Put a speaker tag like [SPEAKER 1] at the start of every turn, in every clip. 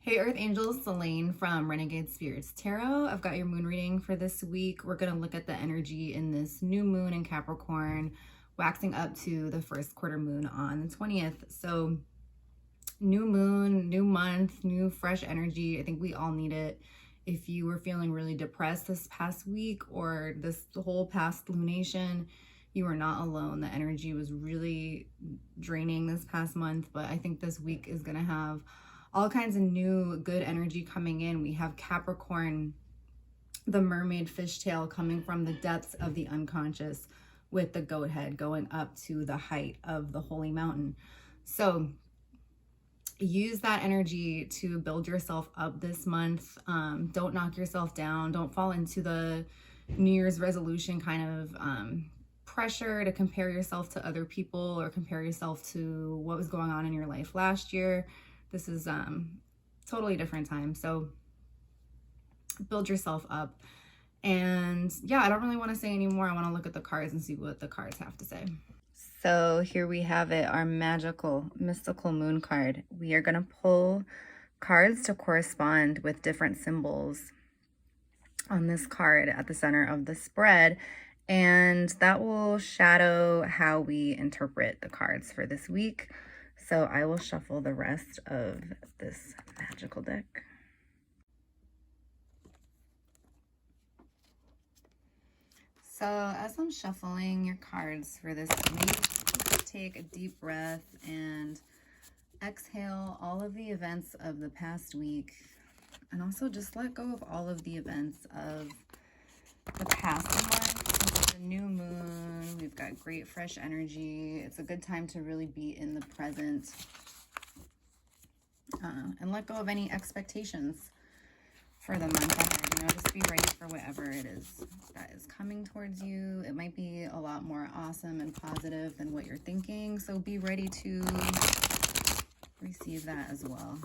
[SPEAKER 1] Hey Earth Angels, Selene from Renegade Spirits Tarot. I've got your moon reading for this week. We're going to look at the energy in this new moon in Capricorn, waxing up to the first quarter moon on the 20th. So new moon, new month, new fresh energy. I think we all need it. If you were feeling really depressed this past week or this whole past lunation, you are not alone. The energy was really draining this past month, but I think this week is going to have all kinds of new good energy coming in. We have Capricorn, the mermaid fishtail, coming from the depths of the unconscious with the goat head going up to the height of the holy mountain. So use that energy to build yourself up this month. Don't knock yourself down. Don't fall into the New Year's resolution kind of pressure to compare yourself to other people or compare yourself to what was going on in your life last year. This is totally different time. So build yourself up. And yeah, I don't really want to say anymore. I want to look at the cards and see what the cards have to say. So here we have it, our magical, mystical moon card. We are going to pull cards to correspond with different symbols on this card at the center of the spread. And that will shadow how we interpret the cards for this week. So I will shuffle the rest of this magical deck. So as I'm shuffling your cards for this week, take a deep breath and exhale all of the events of the past week. And also just let go of all of the events of the past month. It's a new moon. We've got great fresh energy. It's a good time to really be in the present and let go of any expectations for the month ahead. You know, just be ready for whatever it is that is coming towards you. It might be a lot more awesome and positive than what you're thinking. So be ready to receive that as well.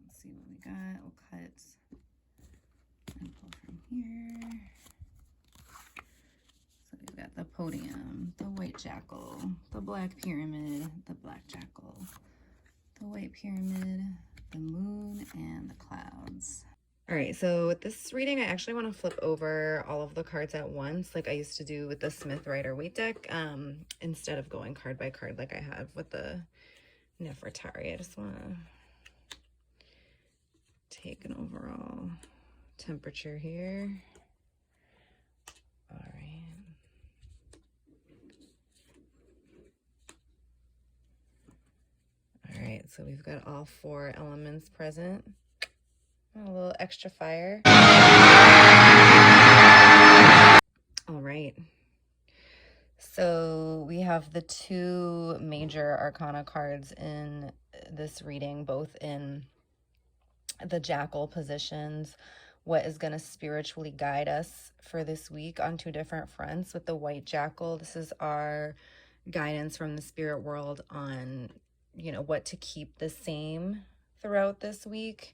[SPEAKER 1] Let's see what we got. We'll cut and pull from here. So we've got the podium, the white jackal, the black pyramid, the black jackal, the white pyramid, the moon, and the clouds. All right, so with this reading, I actually want to flip over all of the cards at once, like I used to do with the Smith Rider-Waite deck, instead of going card by card like I have with the Nefertari. I just want to take an overall temperature here. All right. All right, so we've got all four elements present. A little extra fire. All right. So we have the two major arcana cards in this reading, both in the jackal positions. What is going to spiritually guide us for this week on two different fronts. With the white jackal, this is our guidance from the spirit world on, you know, what to keep the same throughout this week.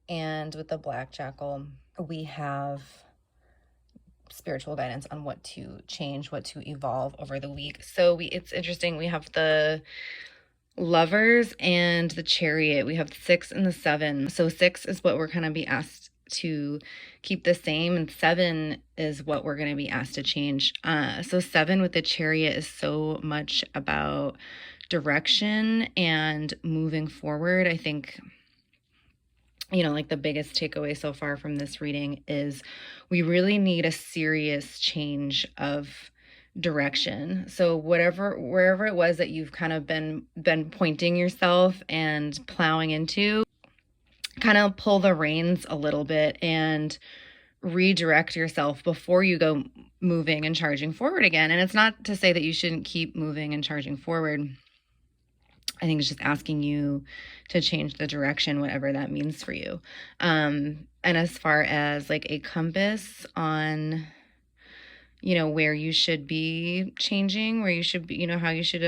[SPEAKER 1] And with the black jackal, we have spiritual guidance on what to change, what to evolve over the week. So it's interesting. We have the Lovers and the Chariot. We have 6 and the 7. So 6 is what we're going to be asked to keep the same, and 7 is what we're going to be asked to change. So 7 with the Chariot is so much about direction and moving forward. I think, you know, like the biggest takeaway so far from this reading is we really need a serious change of direction. So wherever it was that you've kind of been pointing yourself and plowing into, kind of pull the reins a little bit and redirect yourself before you go moving and charging forward again. And it's not to say that you shouldn't keep moving and charging forward. I think it's just asking you to change the direction, whatever that means for you. And as far as like a compass on, you know, where you should be changing, where you should be, you know, how you should,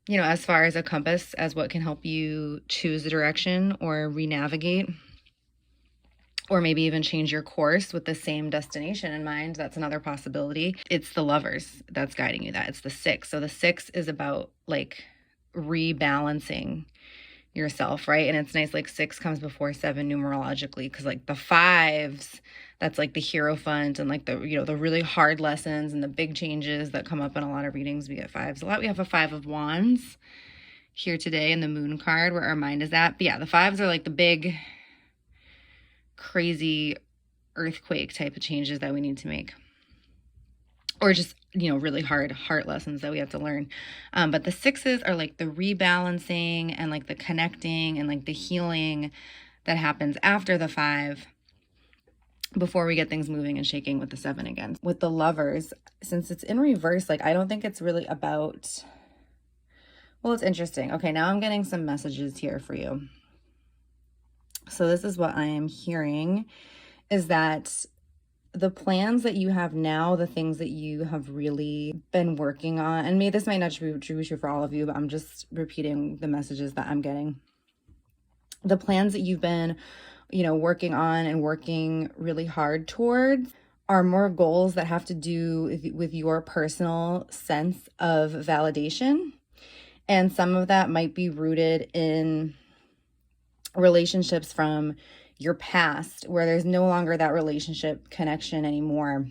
[SPEAKER 1] you know, as far as a compass, as what can help you choose the direction or re-navigate, or maybe even change your course with the same destination in mind. That's another possibility. It's the Lovers that's guiding you. That it's the 6. So the 6 is about like rebalancing yourself, right? And it's nice, like 6 comes before 7 numerologically, because like the 5s, that's like the Hierophant and like the, you know, the really hard lessons and the big changes that come up in a lot of readings. We get 5s a lot. We have a 5 of Wands here today in the Moon card where our mind is at. But yeah, the 5s are like the big crazy earthquake type of changes that we need to make, or just, you know, really hard heart lessons that we have to learn. But the 6s are like the rebalancing and like the connecting and like the healing that happens after the 5 before we get things moving and shaking with the 7 again. With the Lovers, since it's in reverse, like I don't think it's really about, well, it's interesting. Okay, now I'm getting some messages here for you. So this is what I am hearing, is that the plans that you have now, the things that you have really been working on, and maybe this might not be true for all of you, but I'm just repeating the messages that I'm getting. The plans that you've been, you know, working on and working really hard towards are more goals that have to do with your personal sense of validation. And some of that might be rooted in relationships from your past where there's no longer that relationship connection anymore,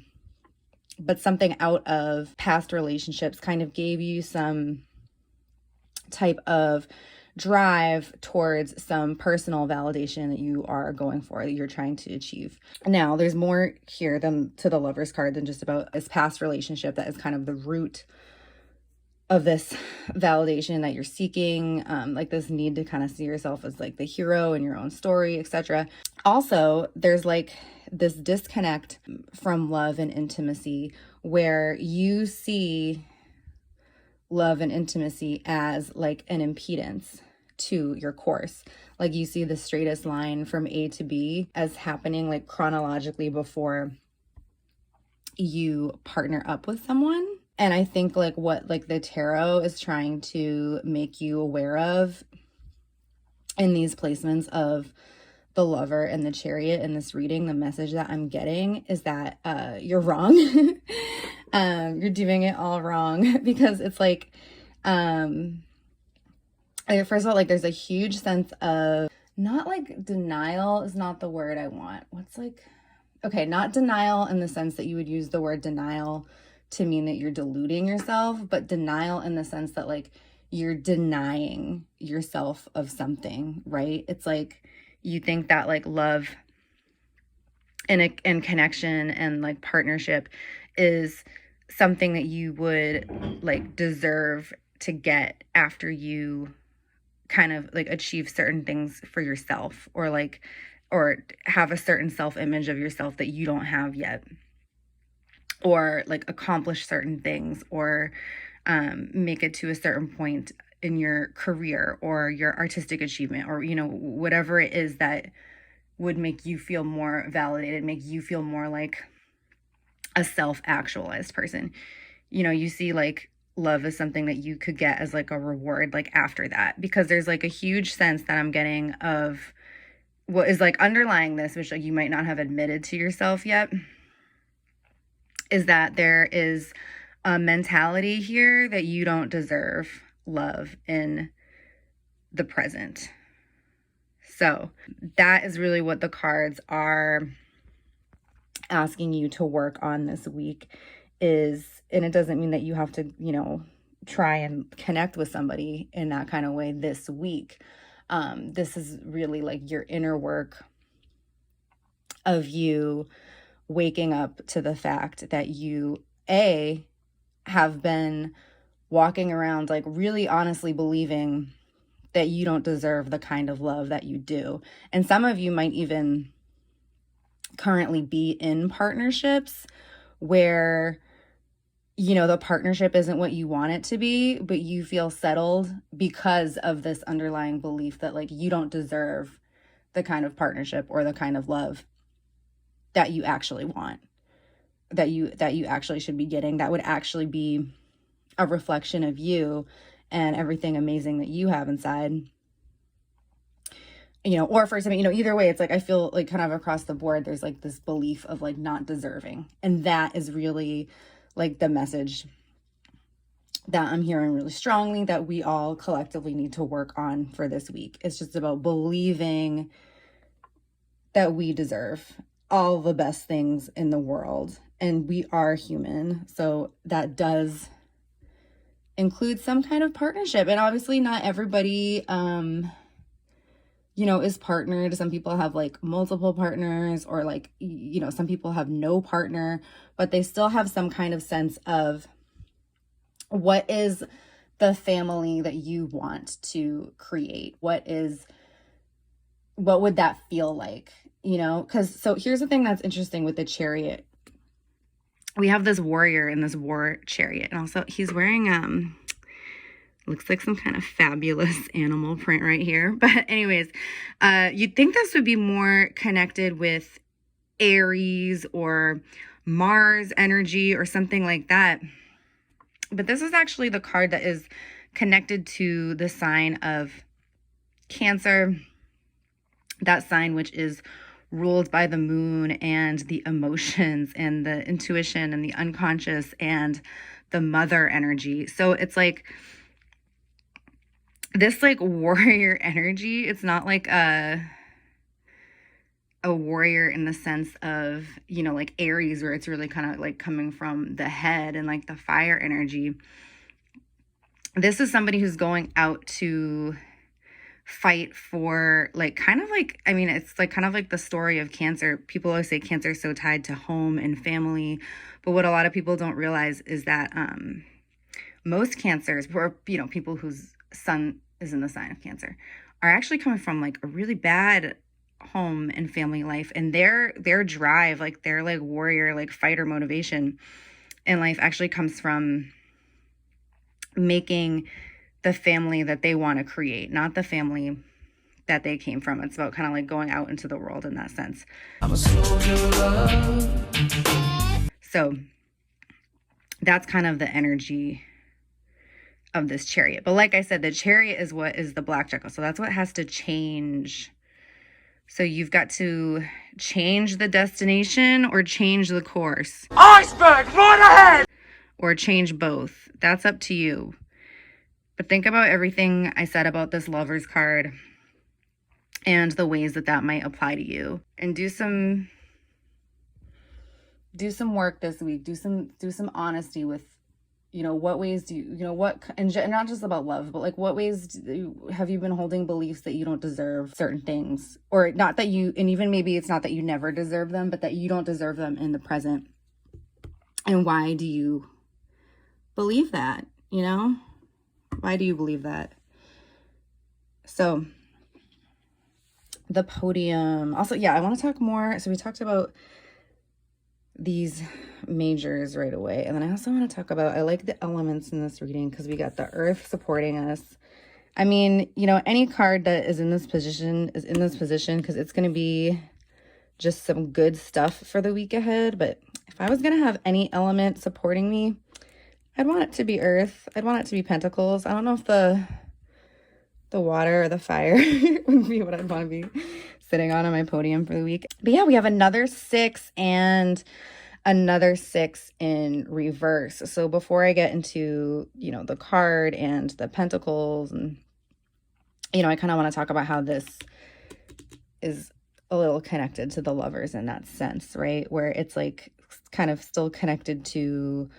[SPEAKER 1] but something out of past relationships kind of gave you some type of drive towards some personal validation that you are going for, that you're trying to achieve. Now, there's more here than to the Lovers card than just about this past relationship that is kind of the root of this validation that you're seeking, like this need to kind of see yourself as like the hero in your own story, etc. Also, there's like this disconnect from love and intimacy where you see love and intimacy as like an impedance to your course. Like you see the straightest line from A to B as happening like chronologically before you partner up with someone. And I think like what like the tarot is trying to make you aware of in these placements of the Lover and the Chariot in this reading, the message that I'm getting is that you're wrong. You're doing it all wrong, because it's like, first of all, like there's a huge sense of, not like denial is not the word I want. What's like, okay, not denial in the sense that you would use the word denial to mean that you're deluding yourself, but denial in the sense that like you're denying yourself of something, right? It's like you think that like love and connection and like partnership is something that you would like deserve to get after you kind of like achieve certain things for yourself, or like, or have a certain self-image of yourself that you don't have yet, or like accomplish certain things, or make it to a certain point in your career or your artistic achievement, or, you know, whatever it is that would make you feel more validated, make you feel more like a self-actualized person. You know, you see like love is something that you could get as like a reward like after that, because there's like a huge sense that I'm getting of what is like underlying this, which like you might not have admitted to yourself yet, is that there is a mentality here that you don't deserve love in the present. So that is really what the cards are asking you to work on this week is, and it doesn't mean that you have to, you know, try and connect with somebody in that kind of way this week. This is really like your inner work of you waking up to the fact that you, have been walking around like really honestly believing that you don't deserve the kind of love that you do. And some of you might even currently be in partnerships where, you know, the partnership isn't what you want it to be, but you feel settled because of this underlying belief that like you don't deserve the kind of partnership or the kind of love that you actually want, that you actually should be getting, that would actually be a reflection of you and everything amazing that you have inside.
[SPEAKER 2] you know, or for example, you know, either way, it's like, I feel like kind of across the board, there's like this belief of like not deserving. And that is really like the message that I'm hearing really strongly that we all collectively need to work on for this week. It's just about believing that we deserve all the best things in the world, and we are human. So that does include some kind of partnership. And obviously not everybody, you know, is partnered. Some people have like multiple partners, or like, you know, some people have no partner, but they still have some kind of sense of what is the family that you want to create? What would that feel like? You know, because so here's the thing that's interesting with the Chariot. We have this warrior in this war chariot, and also he's wearing looks like some kind of fabulous animal print right here. But anyways, you'd think this would be more connected with Aries or Mars energy or something like that. But this is actually the card that is connected to the sign of Cancer, that sign which is ruled by the moon and the emotions and the intuition and the unconscious and the mother energy. So it's like this like warrior energy. It's not like a warrior in the sense of, you know, like Aries, where it's really kind of like coming from the head and like the fire energy. This is somebody who's going out to fight for like kind of like, I mean, it's like kind of like the story of Cancer. People always say Cancer is so tied to home and family, but what a lot of people don't realize is that most Cancers, or you know, people whose sun is in the sign of Cancer, are actually coming from like a really bad home and family life, and their drive, like their like warrior, like fighter motivation in life actually comes from making the family that they want to create, not the family that they came from. It's about kind of like going out into the world in that sense. I'm a soldier of love. So that's kind of the energy of this Chariot. But like I said, the Chariot is what is the black jackal. So that's what has to change. So you've got to change the destination or change the course. Iceberg, right ahead! Or change both. That's up to you. But think about everything I said about this Lovers card and the ways that that might apply to you. And do some work this week. Do some honesty with, you know, what ways do you know, what, and not just about love, but like what ways have you been holding beliefs that you don't deserve certain things, or not that you, and even maybe it's not that you never deserve them, but that you don't deserve them in the present. And why do you believe that? You know, why do you believe that? So the podium also, yeah, I want to talk more. So we talked about these majors right away, and then I also want to talk about, I like the elements in this reading because we got the earth supporting us. I mean, you know, any card that is in this position is in this position because it's going to be just some good stuff for the week ahead. But if I was going to have any element supporting me, I'd want it to be earth. I'd want it to be pentacles. I don't know if the water or the fire would be what I'd want to be sitting on my podium for the week. But yeah, we have another 6 and another 6 in reverse. So before I get into, you know, the card and the pentacles, and, you know, I kind of want to talk about how this is a little connected to the Lovers in that sense, right? Where it's like kind of still connected to,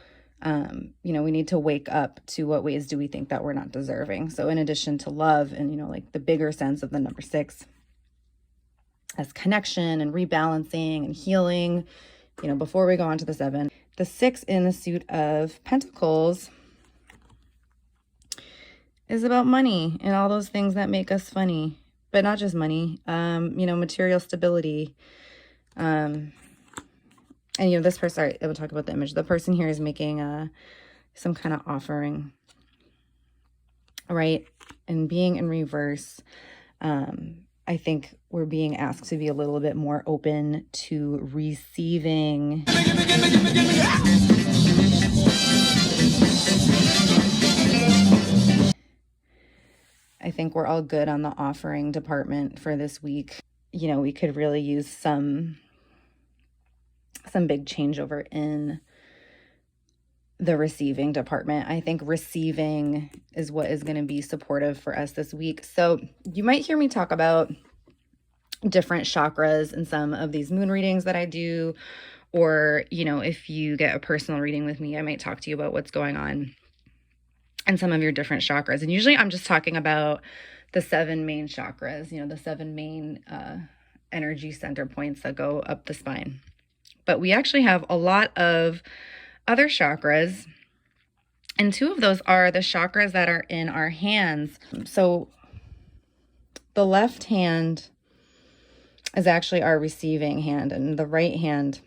[SPEAKER 2] you know, we need to wake up to what ways do we think that we're not deserving. So in addition to love and, you know, like the bigger sense of the number 6 as connection and rebalancing and healing, you know, before we go on to the 7, the 6 in the suit of Pentacles is about money and all those things that make us funny, but not just money, you know, material stability. And, you know, this person, sorry, I will talk about the image. The person here is making some kind of offering, right? And being in reverse, I think we're being asked to be a little bit more open to receiving. I
[SPEAKER 1] I think we're all good on the offering department for this week. You know, we could really use some big changeover in the receiving department. I think receiving is what is going to be supportive for us this week. So you might hear me talk about different chakras in some of these moon readings that I do, or, you know, if you get a personal reading with me, I might talk to you about what's going on in some of your different chakras. And usually I'm just talking about the 7 main chakras, you know, the 7 main energy center points that go up the spine. But we actually have a lot of other chakras, and 2 of those are the chakras that are in our hands. So the left hand is actually our receiving hand, and the right hand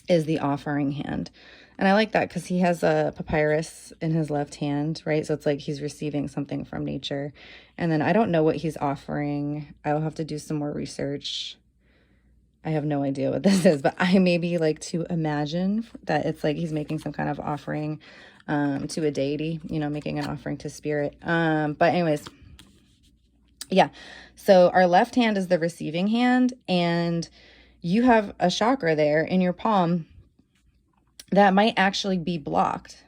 [SPEAKER 1] is the offering hand. And I like that because he has a papyrus in his left hand, right? So it's like he's receiving something from nature. And then I don't know what he's offering. I will have to do some more research. I have no idea what this is, but I maybe like to imagine that it's like he's making some kind of offering to a deity, you know, making an offering to spirit. But anyways, yeah. So our left hand is the receiving hand, and you have a chakra there in your palm that might actually be blocked.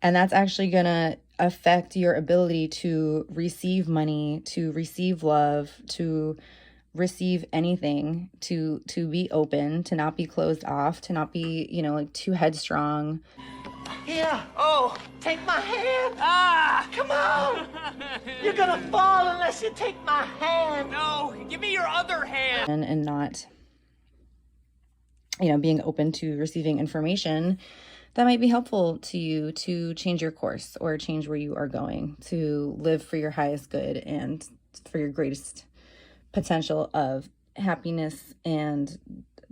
[SPEAKER 1] And that's actually going to affect your ability to receive money, to receive love, to receive anything, to be open, to not be closed off, to not be, you know, like too headstrong.
[SPEAKER 3] Here. Oh, take my hand. Ah, come on. You're gonna fall unless you take my hand. No, give me your other hand.
[SPEAKER 1] And not, you know, being open to receiving information that might be helpful to you to change your course or change where you are going, to live for your highest good and for your greatest potential of happiness and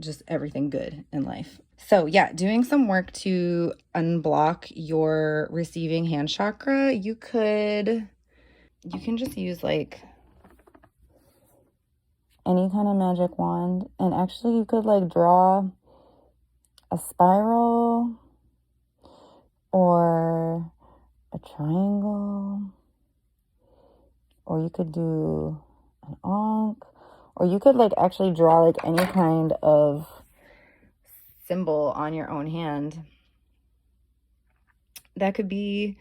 [SPEAKER 1] just everything good in life. So yeah, doing some work to unblock your receiving hand chakra, you can just use like any kind of magic wand, and actually you could like draw a spiral or a triangle, or you could do an ankh, or you could like actually draw like any kind of symbol on your own hand. That could be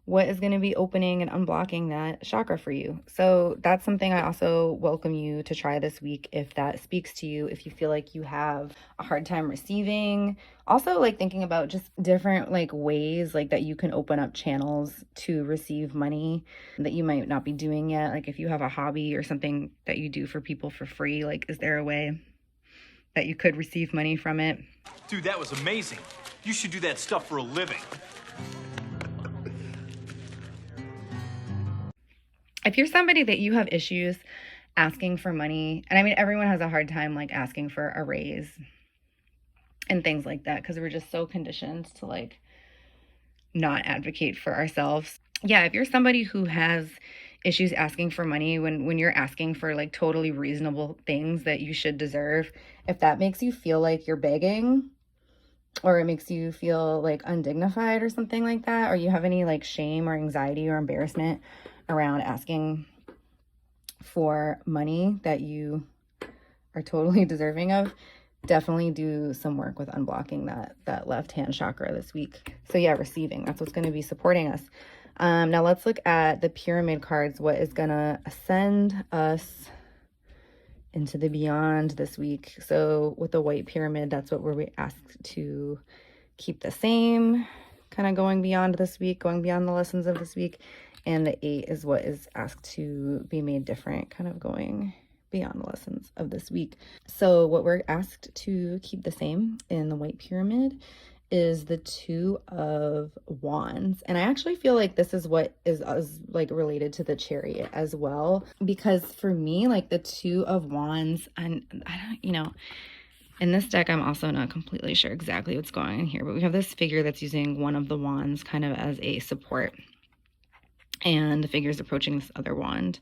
[SPEAKER 1] what is going to be opening and unblocking that chakra for you. So that's something I also welcome you to try this week if that speaks to you, if you feel like you have a hard time receiving. Also like thinking about just different like ways like that you can open up channels to receive money that you might not be doing yet. Like if you have a hobby or something that you do for people for free, like is there a way that you could receive money from it?
[SPEAKER 4] Dude, that was amazing. You should do that stuff for a living.
[SPEAKER 1] If you're somebody that you have issues asking for money, and I mean, everyone has a hard time like asking for a raise and things like that because we're just so conditioned to like not advocate for ourselves. Yeah, if you're somebody who has issues asking for money when you're asking for like totally reasonable things that you should deserve, if that makes you feel like you're begging, or it makes you feel like undignified or something like that, or you have any like shame or anxiety or embarrassment around asking for money that you are totally deserving of, definitely do some work with unblocking that left hand chakra this week. So yeah, receiving, that's what's going to be supporting us. Now let's look at the pyramid cards, what is going to ascend us into the beyond this week. So with the white pyramid, that's what we're asked to keep the same, kind of going beyond this week, going beyond the lessons of this week. And the 8 is what is asked to be made different, kind of going beyond the lessons of this week. So what we're asked to keep the same in the white pyramid is the 2 of Wands. And I actually feel like this is what is like related to the Chariot as well, because for me, like the 2 of Wands, and I don't, you know, in this deck, I'm also not completely sure exactly what's going on here, but we have this figure that's using one of the wands kind of as a support. And the figure is approaching this other wand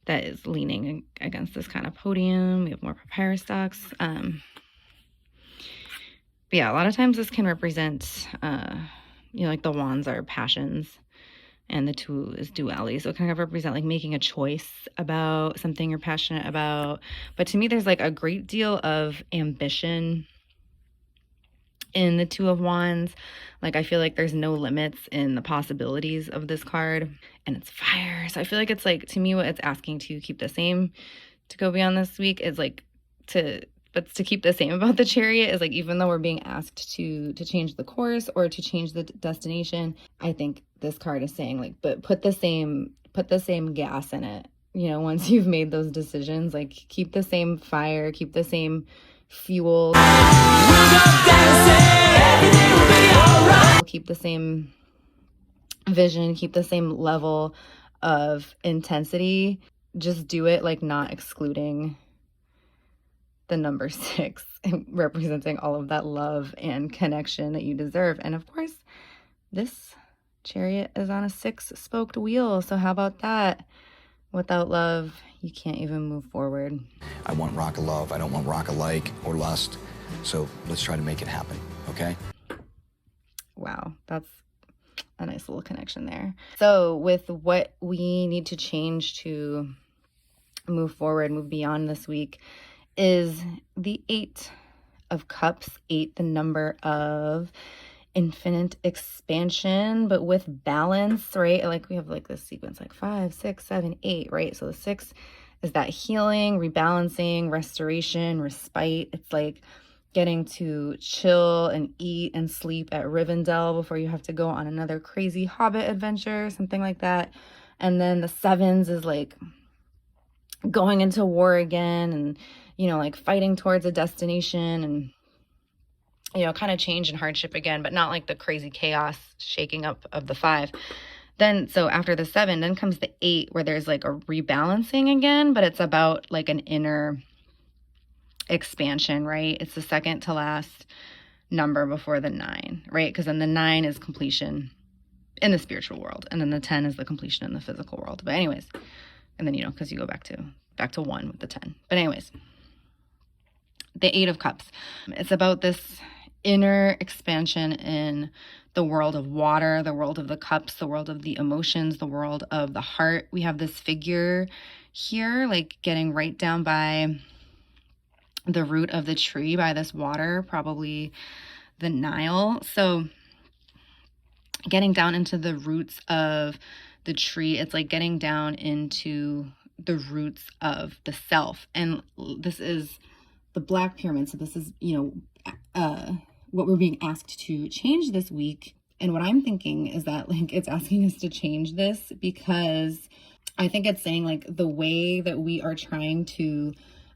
[SPEAKER 1] that is leaning against this kind of podium. We have more papyrus stalks. But yeah, a lot of times this can represent, you know, like the wands are passions and the 2 is duality. So it kind of represent like making a choice about something you're passionate about. But to me, there's like a great deal of ambition in the 2 of Wands. Like, I feel like there's no limits in the possibilities of this card, and it's fire. So I feel like it's like, to me, what it's asking to keep the same to go beyond this week is like to keep the same about the Chariot is like, even though we're being asked to change the course or to change the destination, I think this card is saying like, but put the same gas in it. You know, once you've made those decisions, like keep the same fire, keep the same fuel, keep the same vision, keep the same level of intensity. Just do it, like not excluding the number 6, representing all of that love and connection that you deserve. And of course, this Chariot is on a 6-spoked wheel. So how about that? Without love, you can't even move forward.
[SPEAKER 5] I want rock of love. I don't want rock of like or lust. So let's try to make it happen, okay?
[SPEAKER 1] Wow, that's a nice little connection there. So with what we need to change to move forward, move beyond this week, is the 8 of Cups. 8, the number of infinite expansion, but with balance, right? Like we have like this sequence, like 5, 6, 7, 8, right? So the 6 is that healing, rebalancing, restoration, respite. It's like getting to chill and eat and sleep at Rivendell before you have to go on another crazy Hobbit adventure, something like that. And then the 7s is like going into war again and, you know, like fighting towards a destination and, you know, kind of change and hardship again, but not like the crazy chaos shaking up of the 5. Then, so after the 7, then comes the 8, where there's like a rebalancing again, but it's about like an inner expansion, right? It's the second to last number before the 9, right? Because then the 9 is completion in the spiritual world, and then the 10 is the completion in the physical world. But anyways, and then, you know, because you go back to 1 with the 10. But anyways, the 8 of Cups. It's about this inner expansion in the world of water, the world of the cups, the world of the emotions, the world of the heart. We have this figure here, like getting right down by the root of the tree, by this water, probably the Nile. So getting down into the roots of the tree, it's like getting down into the roots of the self. And this is the Black Pyramid. So this is, you know, what we're being asked to change this week. And what I'm thinking is that like it's asking us to change this because I think it's saying like the way that we are trying to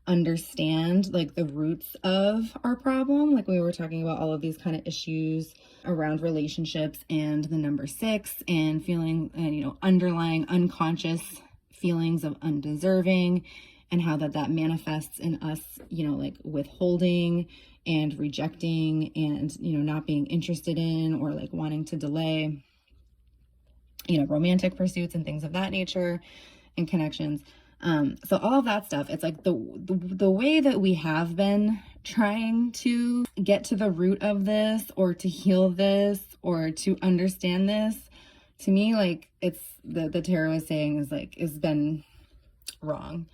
[SPEAKER 1] understand like the roots of our problem, like we were talking about all of these kind of issues around relationships and the number 6 and feeling and, you know, underlying unconscious feelings of undeserving and how that manifests in us, you know, like withholding and rejecting and, you know, not being interested in or like wanting to delay, you know, romantic pursuits and things of that nature and connections. So all of that stuff, it's like the way that we have been trying to get to the root of this or to heal this or to understand this, to me, like it's the tarot is saying is like, it's been wrong.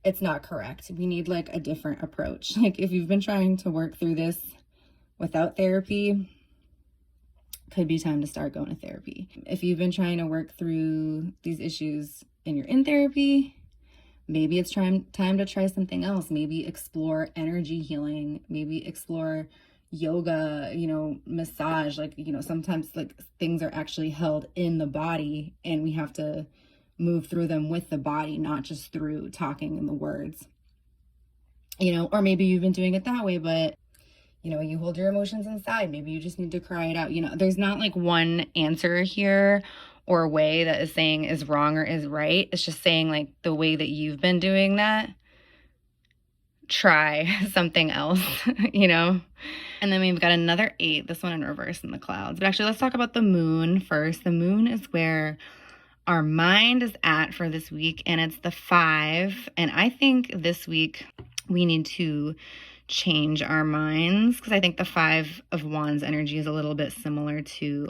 [SPEAKER 1] It's not correct. We need like a different approach. Like if you've been trying to work through this without therapy, could be time to start going to therapy. If you've been trying to work through these issues and you're in therapy, maybe it's time to try something else. Maybe explore energy healing, maybe explore yoga, you know, massage. Like, you know, sometimes like things are actually held in the body and we have to move through them with the body, not just through talking in the words, you know. Or maybe you've been doing it that way, but you know, you hold your emotions inside. Maybe you just need to cry it out. You know, there's not like one answer here or way that is saying is wrong or is right. It's just saying like the way that you've been doing that, try something else, you know. And then we've got another 8, this one in reverse in the clouds. But actually, let's talk about the moon first. The moon is where our mind is at for this week, and it's the 5. And I think this week we need to change our minds because I think the 5 of Wands energy is a little bit similar to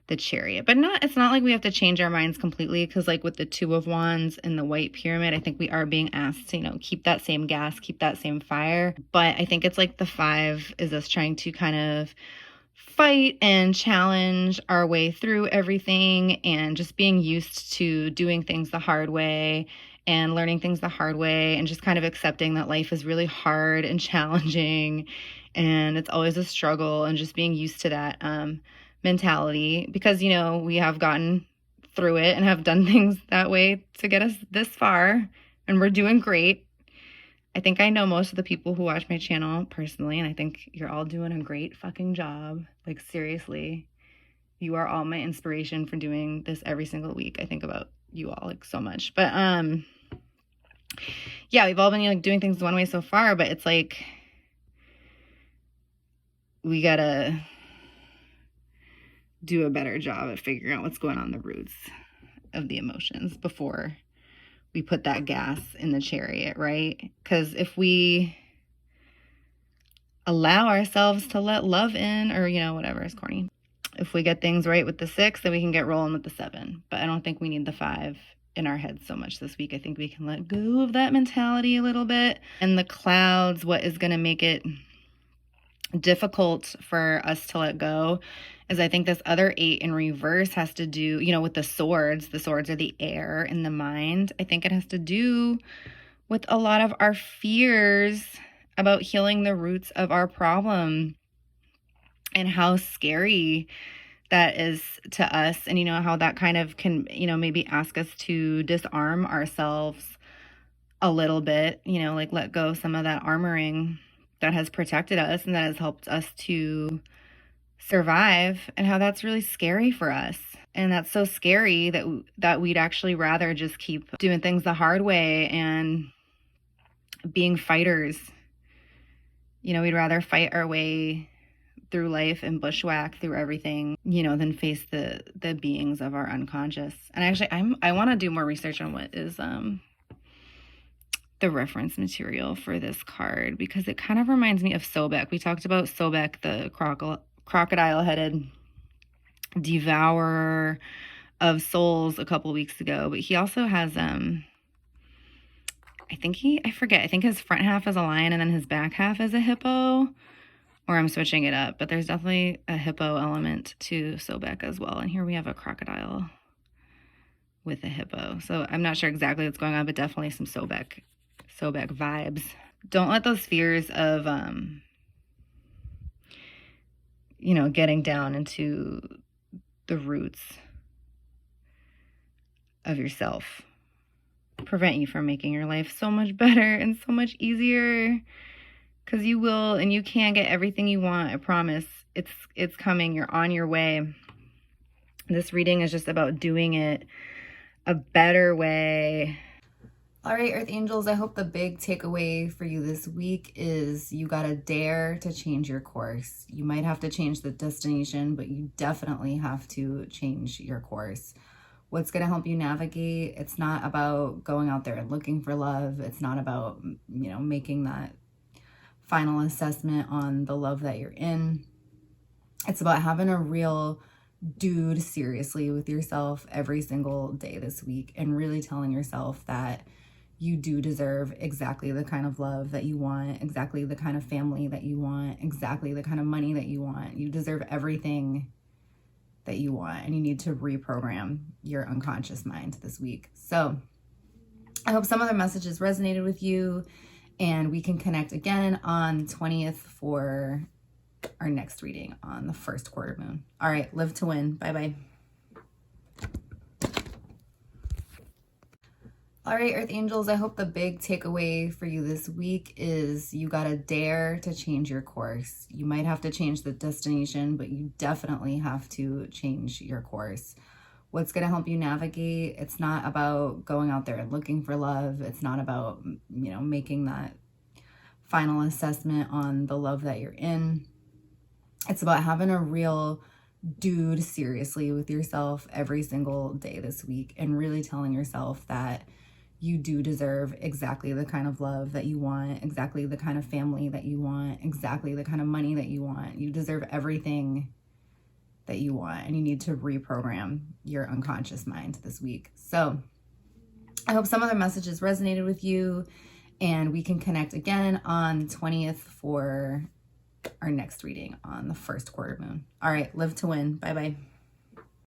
[SPEAKER 1] the Chariot. But it's not like we have to change our minds completely, because like with the Two of Wands and the White Pyramid, I think we are being asked to, keep that same gas, keep that same fire. But I think it's like the Five is us trying to kind of fight and challenge our way through everything, and just being used to doing things the hard way and learning things the hard way, and just kind of accepting that life is really hard and challenging and it's always a struggle, and just being used to that mentality, because we have gotten through it and have done things that way to get us this far, and we're doing great. I think I know most of the people who watch my channel personally, and I think you're all doing a great fucking job. Like, seriously, you are all my inspiration for doing this every single week. I think about you all like so much. But yeah, we've all been like doing things one way so far, but it's like we gotta do a better job at figuring out what's going on the roots of the emotions before we put that gas in the Chariot, right? Because if we allow ourselves to let love in, or, whatever is corny, if we get things right with the 6, then we can get rolling with the 7. But I don't think we need the 5 in our heads so much this week. I think we can let go of that mentality a little bit. And the clouds, what is going to make it difficult for us to let go is, I think this other 8 in reverse has to do, with the swords. The swords are the air and the mind. I think it has to do with a lot of our fears about healing the roots of our problem, and how scary that is to us. And how that kind of can, maybe ask us to disarm ourselves a little bit, like let go of some of that armoring that has protected us and that has helped us to survive, and how that's really scary for us. And that's so scary that we'd actually rather just keep doing things the hard way and being fighters. We'd rather fight our way through life and bushwhack through everything, than face the beings of our unconscious. And actually, I want to do more research on what is the reference material for this card, because it kind of reminds me of Sobek. We talked about Sobek, the crocodile-headed devourer of souls, a couple weeks ago, but he also has I think his front half is a lion and then his back half is a hippo, or I'm switching it up, but there's definitely a hippo element to Sobek as well. And here we have a crocodile with a hippo, so I'm not sure exactly what's going on, but definitely some Sobek vibes. Don't let those fears of getting down into the roots of yourself prevent you from making your life so much better and so much easier, because you will, and you can get everything you want. I promise. It's coming. You're on your way. This reading is just about doing it a better way. All right, Earth Angels, I hope the big takeaway for you this week is you gotta dare to change your course. You might have to change the destination, but you definitely have to change your course. What's gonna help you navigate? It's not about going out there and looking for love. It's not about, making that final assessment on the love that you're in. It's about having a real dude seriously with yourself every single day this week, and really telling yourself that you do deserve exactly the kind of love that you want, exactly the kind of family that you want, exactly the kind of money that you want. You deserve everything that you want, and you need to reprogram your unconscious mind this week. So I hope some of the messages resonated with you, and we can connect again on 20th for our next reading on the first quarter moon. All right, live to win. Bye-bye. All right, Earth Angels, I hope the big takeaway for you this week is you gotta dare to change your course. You might have to change the destination, but you definitely have to change your course. What's gonna help you navigate? It's not about going out there and looking for love. It's not about, making that final assessment on the love that you're in. It's about having a real dude seriously with yourself every single day this week, and really telling yourself that you do deserve exactly the kind of love that you want, exactly the kind of family that you want, exactly the kind of money that you want. You deserve everything
[SPEAKER 2] that you want, and you need to reprogram your unconscious mind this week. So I hope some other messages resonated with you, and we can connect again on the 20th for our next reading on the first quarter moon. All right, live to win. Bye-bye.